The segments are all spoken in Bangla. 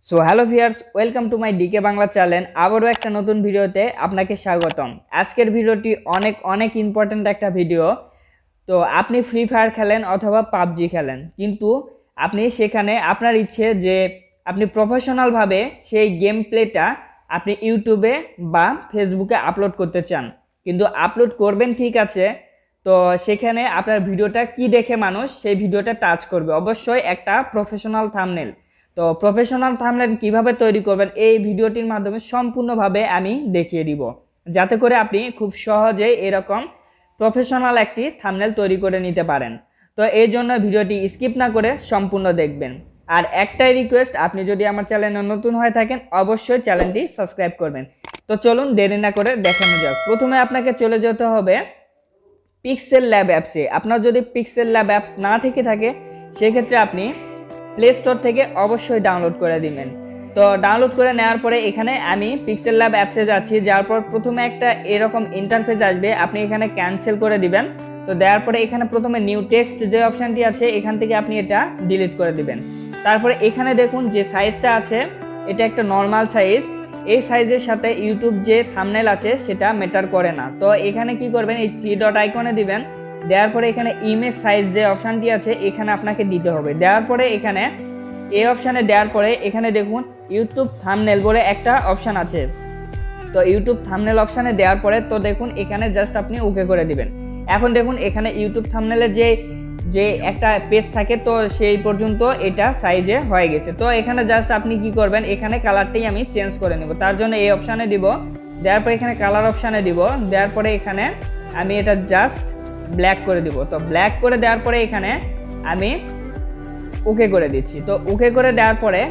So hello viewers, welcome to my DK Bangla channel. আবারও একটা নতুন ভিডিওতে আপনাকে স্বাগতম। আজকের ভিডিওটি অনেক ইম্পর্ট্যান্ট একটা ভিডিও। তো আপনি ফ্রি ফায়ার খেলেন অথবা পাবজি খেলেন, কিন্তু আপনি সেখানে আপনার ইচ্ছে যে আপনি প্রফেশনালভাবে সেই গেম প্লেটা আপনি ইউটিউবে বা ফেসবুকে আপলোড করতে চান, কিন্তু আপলোড করবেন ঠিক আছে, তো সেখানে আপনার ভিডিওটা কি দেখে মানুষ সেই ভিডিওটা টাচ করবে? অবশ্যই একটা প্রফেশনাল থাম্বনেল। তো প্রফেশনাল থাম্বনেল কিভাবে তৈরি করবেন এই ভিডিওটির মাধ্যমে সম্পূর্ণভাবে আমি দেখিয়ে দিব, যাতে করে আপনি খুব সহজেই এরকম প্রফেশনাল একটি থাম্বনেল তৈরি করে নিতে পারেন। তো এই জন্য ভিডিওটি স্কিপ না করে সম্পূর্ণ দেখবেন। আর একটাই রিকোয়েস্ট, আপনি যদি আমার চ্যানেলে নতুন হয়ে থাকেন অবশ্যই চ্যানেলটি সাবস্ক্রাইব করবেন। তো চলুন দেরি না করে দেখানো যাক। প্রথমে আপনাকে চলে যেতে হবে পিক্সেল ল্যাব অ্যাপসে। আপনার যদি পিক্সেল ল্যাব অ্যাপস না থেকে থাকে সেক্ষেত্রে আপনি প্লে স্টোর থেকে অবশ্যই ডাউনলোড করে দিবেন। তো ডাউনলোড করে নেওয়ার পরে এখানে আমি পিক্সেল ল্যাব অ্যাপসে যাচ্ছি। যাওয়ার পর প্রথমে একটা এরকম ইন্টারফেস আসবে, আপনি এখানে ক্যান্সেল করে দিবেন। তো দেওয়ার পরে এখানে প্রথমে নিউ টেক্সট যে অপশানটি আছে এখান থেকে আপনি এটা ডিলিট করে দিবেন। তারপরে এখানে দেখুন যে সাইজটা আছে এটা একটা নর্মাল সাইজ। এই সাইজের সাথে ইউটিউব যে থাম্বনেল আছে সেটা ম্যাটার করে না। তো এখানে কি করবেন, এই 3 ডট আইকনে দিবেন। দেওয়ার পরে এখানে ইমেজ সাইজ যে অপশানটি আছে এখানে আপনাকে দিতে হবে। দেওয়ার পরে এখানে এই অপশানে দেওয়ার পরে এখানে দেখুন ইউটিউব থাম্বনেল বলে একটা অপশান আছে। তো ইউটিউব থাম্বনেল অপশানে দেওয়ার পরে তো দেখুন এখানে জাস্ট আপনি ওকে করে দিবেন। এখন দেখুন এখানে ইউটিউব থাম্বনেলের যে একটা পেজ থাকে তো সেই পর্যন্ত এটা সাইজে হয়ে গেছে। তো এখানে জাস্ট আপনি কি করবেন, এখানে কালারটাই আমি চেঞ্জ করে নেব। তার জন্য এই অপশানে দিব, দেওয়ার পরে এখানে কালার অপশানে দিব, দেওয়ার পরে এখানে আমি এটা জাস্ট ব্ল্যাক করে দিব। তো ব্ল্যাক করে দেওয়ার পরে এখানে আমি ওকে করে দিচ্ছি। তো ওকে করে দেওয়ার পরে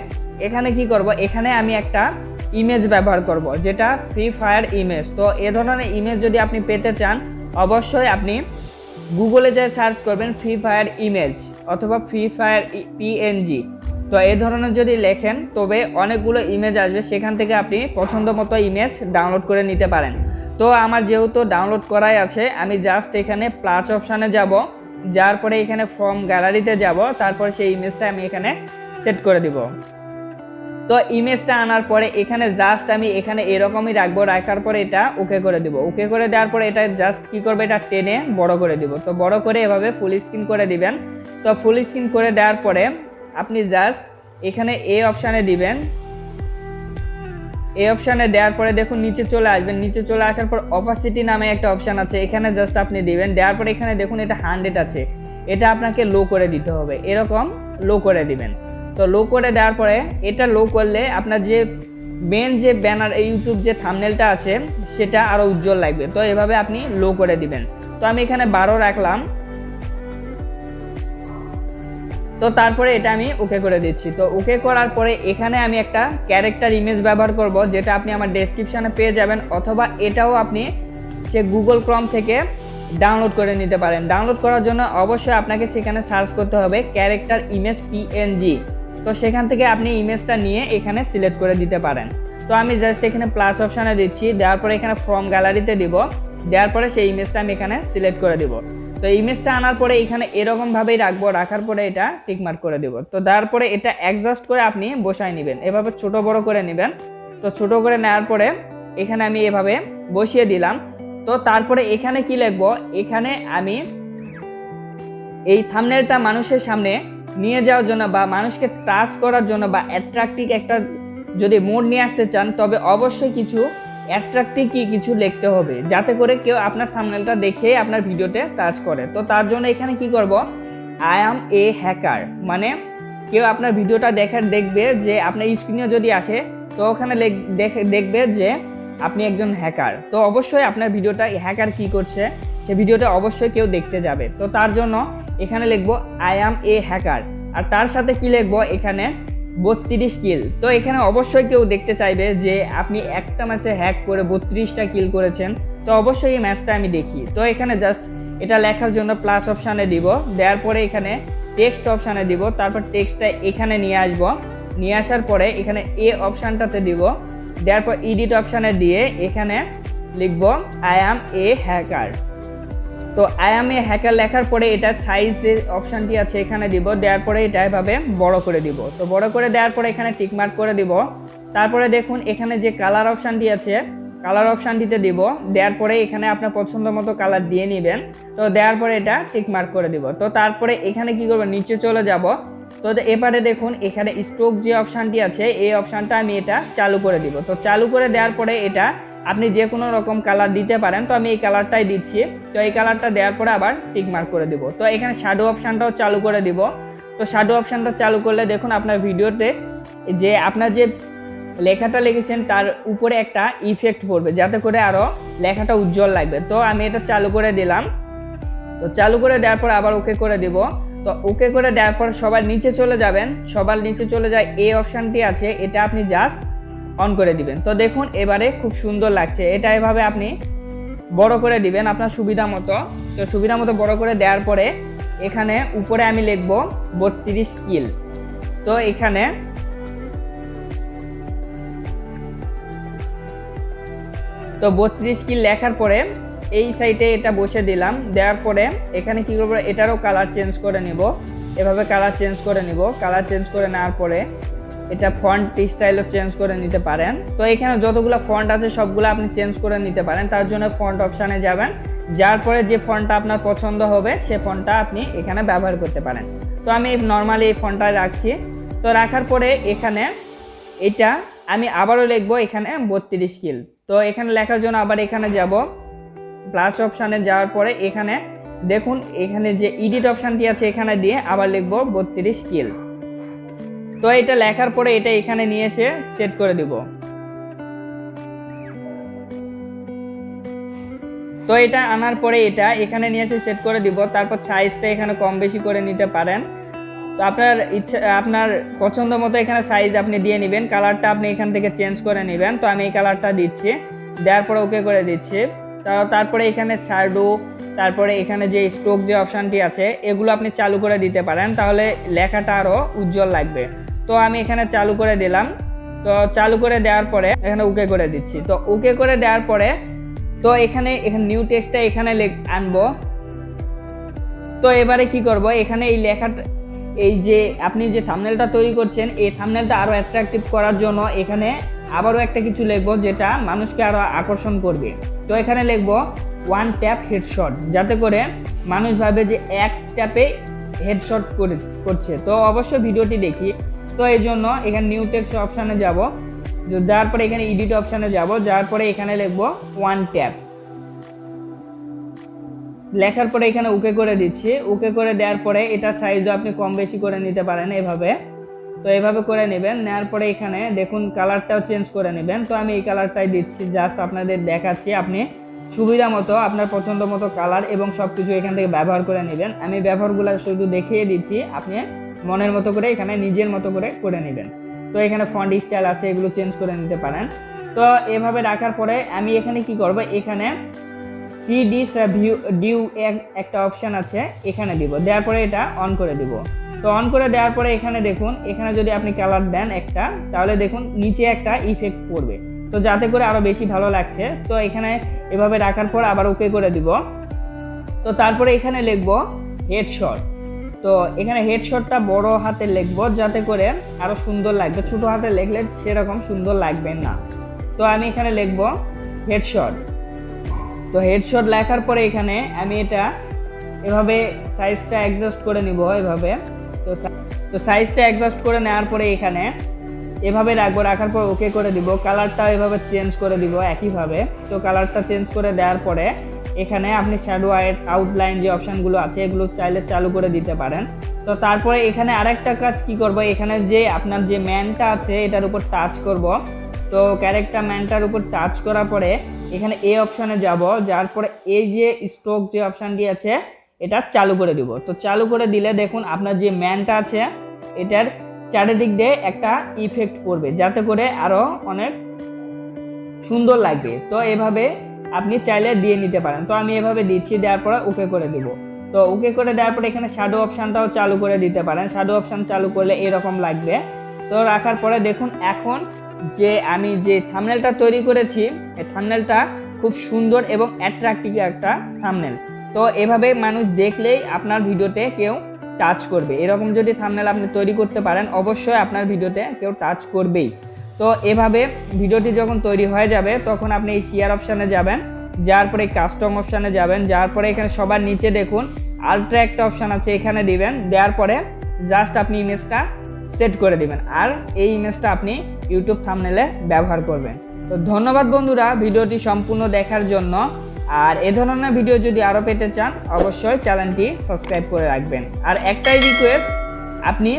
এখানে কি করব, এখানে আমি একটা ইমেজ ব্যবহার করব যেটা ফ্রি ফায়ার ইমেজ। তো এ ধরনের ইমেজ যদি আপনি পেতে চান অবশ্যই আপনি গুগলে যে সার্চ করবেন ফ্রি ফায়ার ইমেজ অথবা ফ্রি ফায়ার পিএনজি। তো এই ধরনের যদি লেখেন তবে অনেকগুলো ইমেজ আসবে, সেখান থেকে আপনি পছন্দ মতো ইমেজ ডাউনলোড করে নিতে পারেন। তো আমার যেহেতু ডাউনলোড করাই আছে আমি জাস্ট এখানে প্লাস অপশানে যাব, যার পরে এখানে ফ্রম গ্যালারিতে যাব, তারপর সেই ইমেজটা আমি এখানে সেট করে দিব। তো ইমেজটা আনার পরে এখানে জাস্ট আমি এখানে এরকমই রাখবো, রাখার পরে এটা ওকে করে দিব। ওকে করে দেওয়ার পরে এটা জাস্ট কি করবে, এটা টেনে বড় করে দিব। তো বড় করে এভাবে ফুল স্ক্রিন করে দিবেন। তো ফুল স্ক্রিন করে দেওয়ার পরে আপনি জাস্ট এখানে এই অপশানে দিবেন। এই অপশানে দেওয়ার পরে দেখুন নিচে চলে আসবেন। নিচে চলে আসার পর অপাসিটি নামে একটা অপশান আছে, এখানে জাস্ট আপনি দিবেন। দেওয়ার পরে এখানে দেখুন এটা 100 আছে, এটা আপনাকে লো করে দিতে হবে, এরকম লো করে দিবেন। তো লো করে দেওয়ার পরে এটা লো করলে আপনার যে মেন যে ব্যানার ইউটিউব যে থাম্বনেলটা আছে সেটা আরও উজ্জ্বল লাগবে। তো এভাবে আপনি লো করে দিবেন। তো আমি এখানে 12 রাখলাম। তো তারপরে এটা আমি ওকে করে দিচ্ছি। তো ওকে করার পরে এখানে আমি একটা ক্যারেক্টার ইমেজ ব্যবহার করব যেটা আপনি আমার ডেসক্রিপশানে পেয়ে যাবেন, অথবা এটাও আপনি সে গুগল ক্রোম থেকে ডাউনলোড করে নিতে পারেন। ডাউনলোড করার জন্য অবশ্যই আপনাকে সেখানে সার্চ করতে হবে ক্যারেক্টার ইমেজ পিএনজি। তো সেখান থেকে আপনি ইমেজটা নিয়ে এখানে সিলেক্ট করে দিতে পারেন। তো আমি জাস্ট এখানে প্লাস অপশানে দিচ্ছি, দেওয়ার পরে এখানে ফ্রম গ্যালারিতে দিব, দেওয়ার পরে সেই ইমেজটা আমি এখানে সিলেক্ট করে দিব। তো ইমেজটা আনার পরে এখানে এরকমভাবেই রাখবো, রাখার পরে এটা টিকমার্ক করে দিব। তো দেওয়ার পরে এটা অ্যাডজাস্ট করে আপনি বসায় নেবেন, এভাবে ছোট বড় করে নেবেন। তো ছোট করে নেওয়ার পরে এখানে আমি এভাবে বসিয়ে দিলাম। তো তারপরে এখানে কি লিখবো, এখানে আমি এই থাম্বনেলটা মানুষের সামনে নিয়ে যাওয়ার জন্য বা মানুষকে টাচ করার জন্য বা অ্যাট্রাক্টিভ একটা যদি মোড নিয়ে আসতে চান তবে অবশ্যই কিছু অ্যাট্রাক্টিভ কিছু লিখতে হবে, যাতে করে কেউ আপনার থাম্বনেলটা দেখে আপনার ভিডিওতে টাচ করে। তো তার জন্য এখানে কি করব, আই অ্যাম এ হ্যাকার, মানে কেউ আপনার ভিডিওটা দেখবে যে আপনার স্ক্রিনে যদি আসে তো ওখানে দেখবে যে আপনি একজন হ্যাকার। তো অবশ্যই আপনার ভিডিওটা হ্যাকার কি করছে সে ভিডিওটা অবশ্যই কেউ দেখতে যাবে। তো তার জন্য এখানে লিখবো আই অ্যাম এ হ্যাকার, আর তার সাথে কি লিখবো এখানে 32 কিল। তো এখানে অবশ্যই কেউ দেখতে চাইবে যে আপনি একটা ম্যাচে হ্যাক করে 32টা কিল করেছেন, তো অবশ্যই এই ম্যাচটা আমি দেখি। তো এখানে জাস্ট এটা লেখার জন্য প্লাস অপশানে দিব, দেওয়ার পরে এখানে টেক্সট অপশানে দিব, তারপর টেক্সটটা এখানে নিয়ে আসবো। নিয়ে আসার পরে এখানে এ অপশানটাতে দিব, দেওয়ার পর এডিট অপশানে দিয়ে এখানে লিখবো আই অ্যাম এ হ্যাকার। তো আই এম এ হ্যাকার লেখার পরে এটা সাইজ যে অপশানটি আছে এখানে দিব, দেওয়ার পরে এটা এভাবে বড় করে দিব। তো বড় করে দেওয়ার পরে এখানে টিকমার্ক করে দিব। তারপরে দেখুন এখানে যে কালার অপশানটি আছে কালার অপশানটিতে দিব, দেওয়ার পরে এখানে আপনার পছন্দ মতো কালার দিয়ে নেবেন। তো দেওয়ার পরে এটা টিকমার্ক করে দিব। তো তারপরে এখানে কি করব, নিচে চলে যাব। তো এবারে দেখুন এখানে স্ট্রোক যে অপশানটি আছে এই অপশানটা আমি এটা চালু করে দিব। তো চালু করে দেওয়ার পরে এটা আপনি যে কোনো রকম কালার দিতে পারেন। তো আমি এই কালারটাই দিচ্ছি। তো এই কালারটা দেওয়ার পরে আবার টিকমার্ক করে দিব। তো এখানে শ্যাডো অপশানটাও চালু করে দিব। তো শ্যাডো অপশানটা চালু করলে দেখুন আপনার ভিডিওতে যে আপনার যে লেখাটা লিখেছেন তার উপরে একটা ইফেক্ট পড়বে, যাতে করে আরও লেখাটা উজ্জ্বল লাগবে। তো আমি এটা চালু করে দিলাম। তো চালু করে দেওয়ার পর আবার ওকে করে দিব। তো ওকে করে দেওয়ার পর সবার নিচে চলে যাবেন, সবার নিচে চলে যায় এই অপশানটি আছে, এটা আপনি জাস্ট অন করে দিবেন। তো দেখুন এবারে খুব সুন্দর লাগছে। এটা এভাবে আপনি বড় করে দিবেন আপনার সুবিধা মতো। তো সুবিধা মতো বড় করে দেওয়ার পরে এখানে উপরে আমি লিখব 32 কিল। তো এখানে তো 32 কিল লেখার পরে এই সাইডে এটা বসে দিলাম। দেওয়ার পরে এখানে কি করবো, এটারও কালার চেঞ্জ করে নিব। এভাবে কালার চেঞ্জ করে নিব। কালার চেঞ্জ করে নেওয়ার পরে এটা ফন্ট স্টাইলও চেঞ্জ করে নিতে পারেন। তো এখানে যতগুলো ফন্ট আছে সবগুলো আপনি চেঞ্জ করে নিতে পারেন। তার জন্য ফন্ট অপশানে যাবেন, যার পরে যে ফন্টটা আপনার পছন্দ হবে সে ফন্টটা আপনি এখানে ব্যবহার করতে পারেন। তো আমি নর্মালি এই ফন্টটা রাখছি। তো রাখার পরে এখানে এটা আমি আবারও লিখবো এখানে 32 কিল। তো এখানে লেখার জন্য আবার এখানে যাব, প্লাস অপশানে যাওয়ার পরে এখানে দেখুন এখানে যে এডিট অপশানটি আছে এখানে দিয়ে আবার লিখবো 32 কিল। তো এটা লেখার পরে এটা এখানে নিয়ে এসে সেট করে দিব। তো এটা আনার পরে এটা এখানে নিয়ে এসে সেট করে দিব। তারপর সাইজটা এখানে কম বেশি করে নিতে পারেন। তো আপনার ইচ্ছা, আপনার পছন্দ মতো এখানে সাইজ আপনি দিয়ে নেবেন। কালারটা আপনি এখান থেকে চেঞ্জ করে নেবেন। তো আমি এই কালারটা দিচ্ছি, দেওয়ার পরে ওকে করে দিচ্ছি। তারপরে এখানে শ্যাডো, তারপরে এখানে যে স্ট্রোক যে অপশানটি আছে এগুলো আপনি চালু করে দিতে পারেন, তাহলে লেখাটা আরও উজ্জ্বল লাগবে। তো আমি এখানে চালু করে দিলাম। তো চালু করে দেওয়ার পরে এখানে ওকে করে দিচ্ছি। তো ওকে করে দেওয়ার পরে তো এখানে নিউ টেক্সটটা এখানে আনবো। তো এবারে কি করব, এখানে এই লেখাটা এই যে আপনি যে থাম্বনেলটা তৈরি করছেন এই থাম্বনেলটা আরও অ্যাট্রাকটিভ করার জন্য এখানে আবারও একটা কিছু লিখবো যেটা মানুষকে আরও আকর্ষণ করবে। তো এখানে লিখবো 1 ট্যাপ হেডশট, যাতে করে মানুষ ভাবে যে এক ট্যাপে হেডশট করছে। তো অবশ্যই ভিডিওটি দেখি। তো এই জন্য এখানে নিউ টেক্সট অপশানে যাব, যার পরে এখানে এডিট অপশানে যাব, যার পরে এখানে লিখবো 1 ট্যাপ। লেখার পরে এখানে ওকে করে দিচ্ছি। ওকে করে দেওয়ার পরে এটা সাইজও আপনি কম বেশি করে নিতে পারেন এভাবে। তো এভাবে করে নেবেন। নেওয়ার পরে এখানে দেখুন কালারটাও চেঞ্জ করে নেবেন। তো আমি এই কালারটাই দিচ্ছি, জাস্ট আপনাদের দেখাচ্ছি। আপনি সুবিধা মতো আপনার পছন্দ মতো কালার এবং সব কিছু এখান থেকে ব্যবহার করে নেবেন। আমি ব্যবহারগুলো শুধু দেখিয়ে দিচ্ছি, আপনি মনের মতো করে এখানে নিজের মতো করে নেবেন। তো এখানে ফন্ট স্টাইল আছে, এগুলো চেঞ্জ করে নিতে পারেন। তো এভাবে রাখার পরে আমি এখানে কি করব, এখানে 3D ভিউ একটা অপশান আছে এখানে দিব। দেওয়ার পরে এটা অন করে দিব। তো অন করে দেওয়ার পরে এখানে দেখুন এখানে যদি আপনি কালার দেন একটা, তাহলে দেখুন নিচে একটা ইফেক্ট পড়বে, তো যাতে করে আরও বেশি ভালো লাগছে। তো এখানে এভাবে রাখার পর আবার ওকে করে দিব। তো তারপরে এখানে লিখব হেডশট। তো এখানে হেডশটটা বড় হাতে লিখব, যাতে করে আরও সুন্দর লাগবে। ছোট হাতে লিখলে সেরকম সুন্দর লাগবে না। তো আমি এখানে লিখব হেডশট। তো হেডশট লেখার পরে এখানে আমি এটা এভাবে সাইজটা অ্যাডজাস্ট করে নিব এভাবে। তো সাইজটা অ্যাডজাস্ট করে নেওয়ার পরে এখানে এভাবে রাখবো। রাখার পর ওকে করে দিব। কালারটা এভাবে চেঞ্জ করে দিব একইভাবে। তো কালারটা চেঞ্জ করে দেওয়ার পরে এখানে আপনি শ্যাডো আউটলাইন যে অপশানগুলো আছে এগুলো চাইলে চালু করে দিতে পারেন। তো তারপরে এখানে আরেকটা কাজ কি করব, এখানে যে আপনার যে ম্যানটা আছে এটার উপর টাচ করব। তো ক্যারেক্টার ম্যানটার উপর টাচ করার পরে এখানে এই অপশানে যাব, যার পরে এই যে স্ট্রোক যে অপশানটি আছে এটা চালু করে দিব। তো চালু করে দিলে দেখুন আপনার যে ম্যানটা আছে এটার চারিদিক দিয়ে একটা ইফেক্ট পড়বে, যাতে করে আরও অনেক সুন্দর লাগবে। তো এভাবে আপনি চাইলে দিয়ে নিতে পারেন। তো আমি এভাবে দিচ্ছি, দেওয়ার পরে ওকে করে দিব। তো ওকে করে দেওয়ার পরে এখানে শ্যাডো অপশানটাও চালু করে দিতে পারেন। শ্যাডো অপশান চালু করলে এরকম লাগবে। তো রাখার পরে দেখুন এখন যে আমি যে থাম্বনেলটা তৈরি করেছি এই থাম্বনেলটা খুব সুন্দর এবং অ্যাট্রাকটিভ একটা থাম্বনেল। তো এভাবে মানুষ দেখলেই আপনার ভিডিওতে কেউ টাচ করবে। এরকম যদি থাম্বনেল আপনি তৈরি করতে পারেন অবশ্যই আপনার ভিডিওতে কেউ টাচ করবেই। তো এভাবে ভিডিওটি যখন তৈরি হয়ে যাবে তখন আপনি এই শেয়ার অপশানে যাবেন, যার পরে কাস্টম অপশানে যাবেন, যার পরে এখানে সবার নিচে দেখুন আলট্রা একটা অপশান আছে, এখানে দিবেন। দেওয়ার পরে জাস্ট আপনি ইমেজটা সেট করে দিবেন, আর এই ইমেজটা আপনি ইউটিউব থাম্বনেলে ব্যবহার করবেন। তো ধন্যবাদ বন্ধুরা ভিডিওটি সম্পূর্ণ দেখার জন্য। আর এ ধরনের ভিডিও যদি আরও পেতে চান অবশ্যই চ্যানেলটি সাবস্ক্রাইব করে রাখবেন। আর একটাই রিকোয়েস্ট, আপনি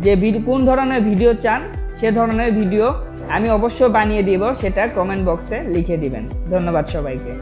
যে কোন ধরনের ভিডিও চান সে ধরনের ভিডিও আমি অবশ্যই বানিয়ে দিব, সেটা কমেন্ট বক্সে লিখে দিবেন। ধন্যবাদ সবাইকে।